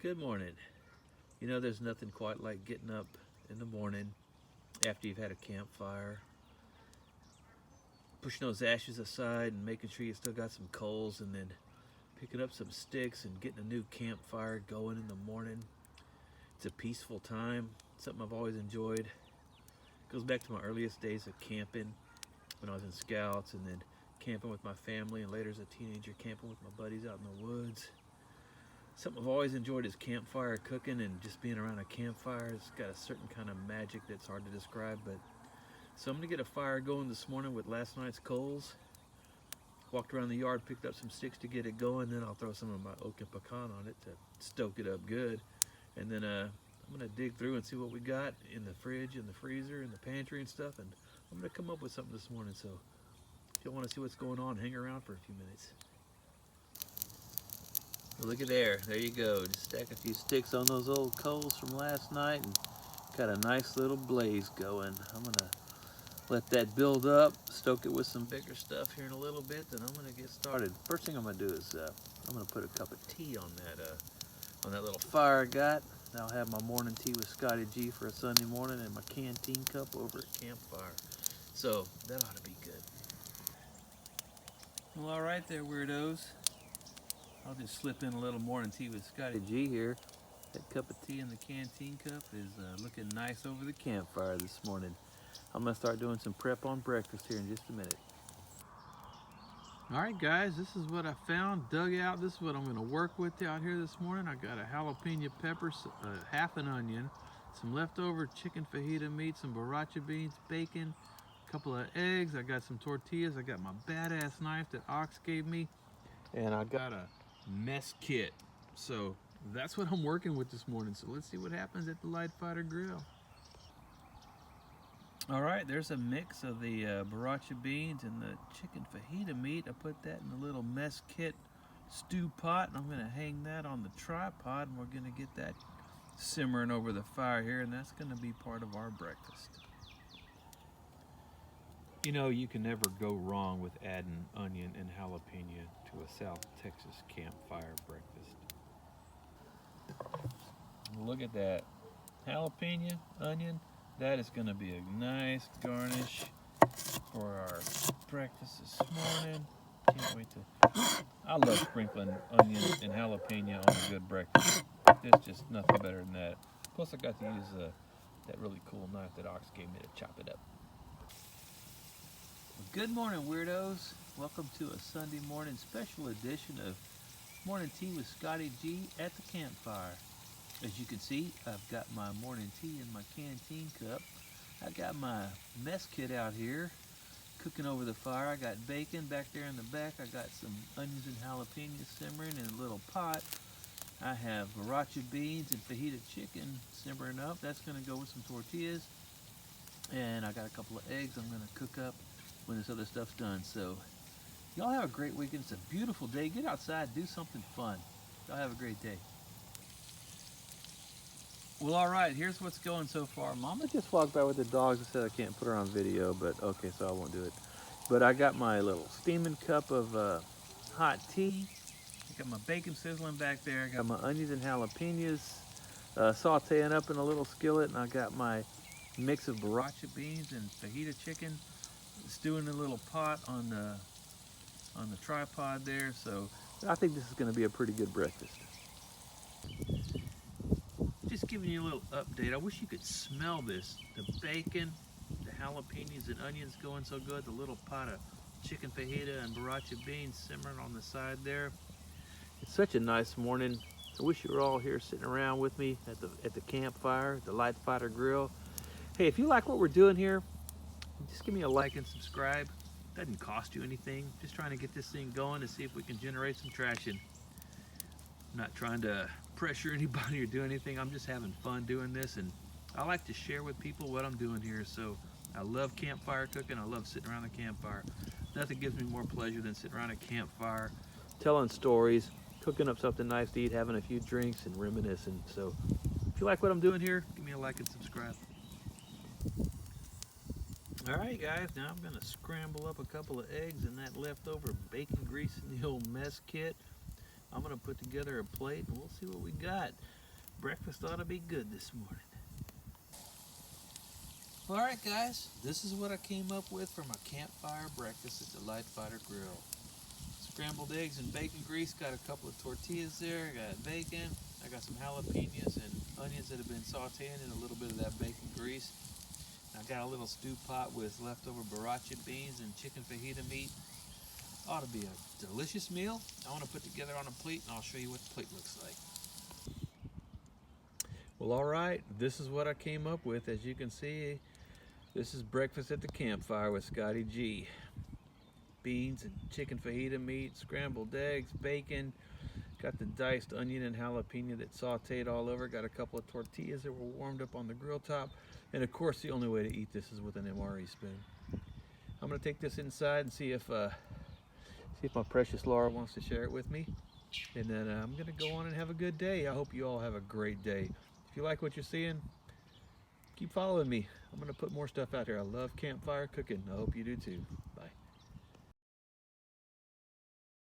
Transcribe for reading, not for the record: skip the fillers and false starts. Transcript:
Good morning. You know, there's nothing quite like getting up in the morning after you've had a campfire, pushing those ashes aside and making sure you still got some coals, and then picking up some sticks and getting a new campfire going in the morning. It's a peaceful time, something I've always enjoyed. It goes back to my earliest days of camping when I was in Scouts, and then camping with my family, and later as a teenager camping with my buddies out in the woods. Something I've always enjoyed is campfire cooking, and just being around a campfire. It's got a certain kind of magic that's hard to describe. But so I'm gonna get a fire going this morning with last night's coals. Walked around the yard, picked up some sticks to get it going, then I'll throw some of my oak and pecan on it to stoke it up good. And then I'm gonna dig through and see what we got in the fridge and the freezer and the pantry and stuff, and I'm gonna come up with something this morning. So if you want to see what's going on, hang around for a few minutes. Well, look at there you go. Just stack a few sticks on those old coals from last night and got a nice little blaze going. I'm gonna let that build up, stoke it with some bigger stuff here in a little bit, then I'm gonna get started. First thing I'm gonna do is I'm gonna put a cup of tea on that little fire I got. I'll have my morning tea with ScottyG for a Sunday morning, and my canteen cup over at Campfire. So that ought to be good. Well, all right there, weirdos. I'll just slip in a little morning tea with ScottyG here. That cup of tea in the canteen cup is looking nice over the campfire this morning. I'm gonna start doing some prep on breakfast here in just a minute. All right, guys, this is what I found, dug out. This is what I'm gonna work with out here this morning. I got a jalapeno pepper, half an onion, some leftover chicken fajita meat, some borracha beans, bacon, a couple of eggs. I got some tortillas. I got my badass knife that Ox gave me, and I got a mess kit. So that's what I'm working with this morning. So let's see what happens at the Light Fighter Grill. All right, there's a mix of the borracha beans and the chicken fajita meat. I put that in a little mess kit stew pot, and I'm gonna hang that on the tripod, and we're gonna get that simmering over the fire here, and that's gonna be part of our breakfast. You know, you can never go wrong with adding onion and jalapeno to a South Texas campfire breakfast. Look at that. Jalapeno, onion, that is going to be a nice garnish for our breakfast this morning. Can't wait to... I love sprinkling onion and jalapeno on a good breakfast. There's just nothing better than that. Plus I got to use that really cool knife that Ox gave me to chop it up. Good morning, weirdos. Welcome to a Sunday morning special edition of Morning Tea with ScottyG at the campfire. As you can see, I've got my morning tea in my canteen cup. I got my mess kit out here cooking over the fire. I got bacon back there in the back. I got some onions and jalapenos simmering in a little pot. I have borracha beans and fajita chicken simmering up. That's going to go with some tortillas. And I got a couple of eggs I'm going to cook up when this other stuff's done. So y'all have a great weekend. It's a beautiful day. Get outside, do something fun. Y'all have a great day. Well, all right, here's what's going so far. Mama just walked by with the dogs and said I can't put her on video, but okay, so I won't do it. But I got my little steaming cup of hot tea. I got my bacon sizzling back there. I got my onions and jalapenos sauteing up in a little skillet, and I got my mix of borracha beans and fajita chicken stewing in a little pot on the tripod there. So I think this is going to be a pretty good breakfast. Just giving you a little update. I wish you could smell this. The bacon, the jalapenos and onions going so good. The little pot of chicken fajita and borracha beans simmering on the side there. It's such a nice morning. I wish you were all here sitting around with me at the campfire, the Light Fighter Grill. Hey, if you like what we're doing here, just give me a like and subscribe. Doesn't cost you anything. Just trying to get this thing going to see if we can generate some traction. I'm not trying to pressure anybody or do anything. I'm just having fun doing this, and I like to share with people what I'm doing here. So I love campfire cooking. I love sitting around the campfire. Nothing gives me more pleasure than sitting around a campfire, telling stories, cooking up something nice to eat, having a few drinks, and reminiscing. So if you like what I'm doing here, give me a like and subscribe. All right, guys, now I'm going to scramble up a couple of eggs and that leftover bacon grease in the old mess kit. I'm gonna put together a plate and we'll see what we got. Breakfast ought to be good this morning. Alright guys, this is what I came up with for my campfire breakfast at the Light Fighter Grill. Scrambled eggs and bacon grease, got a couple of tortillas there, got bacon, I got some jalapenos and onions that have been sauteing in a little bit of that bacon grease. I got a little stew pot with leftover baracha beans and chicken fajita meat. Ought to be a delicious meal. I want to put together on a plate and I'll show you what the plate looks like. Well, alright, this is what I came up with. As you can see, this is breakfast at the campfire with ScottyG. Beans and chicken fajita meat, scrambled eggs, bacon, got the diced onion and jalapeno that sauteed all over, got a couple of tortillas that were warmed up on the grill top, and of course the only way to eat this is with an MRE spoon. I'm going to take this inside and see if my precious Laura wants to share it with me, and then I'm going to go on and have a good day. I hope you all have a great day. If you like what you're seeing, keep following me. I'm going to put more stuff out here. I love campfire cooking. I hope you do too. Bye.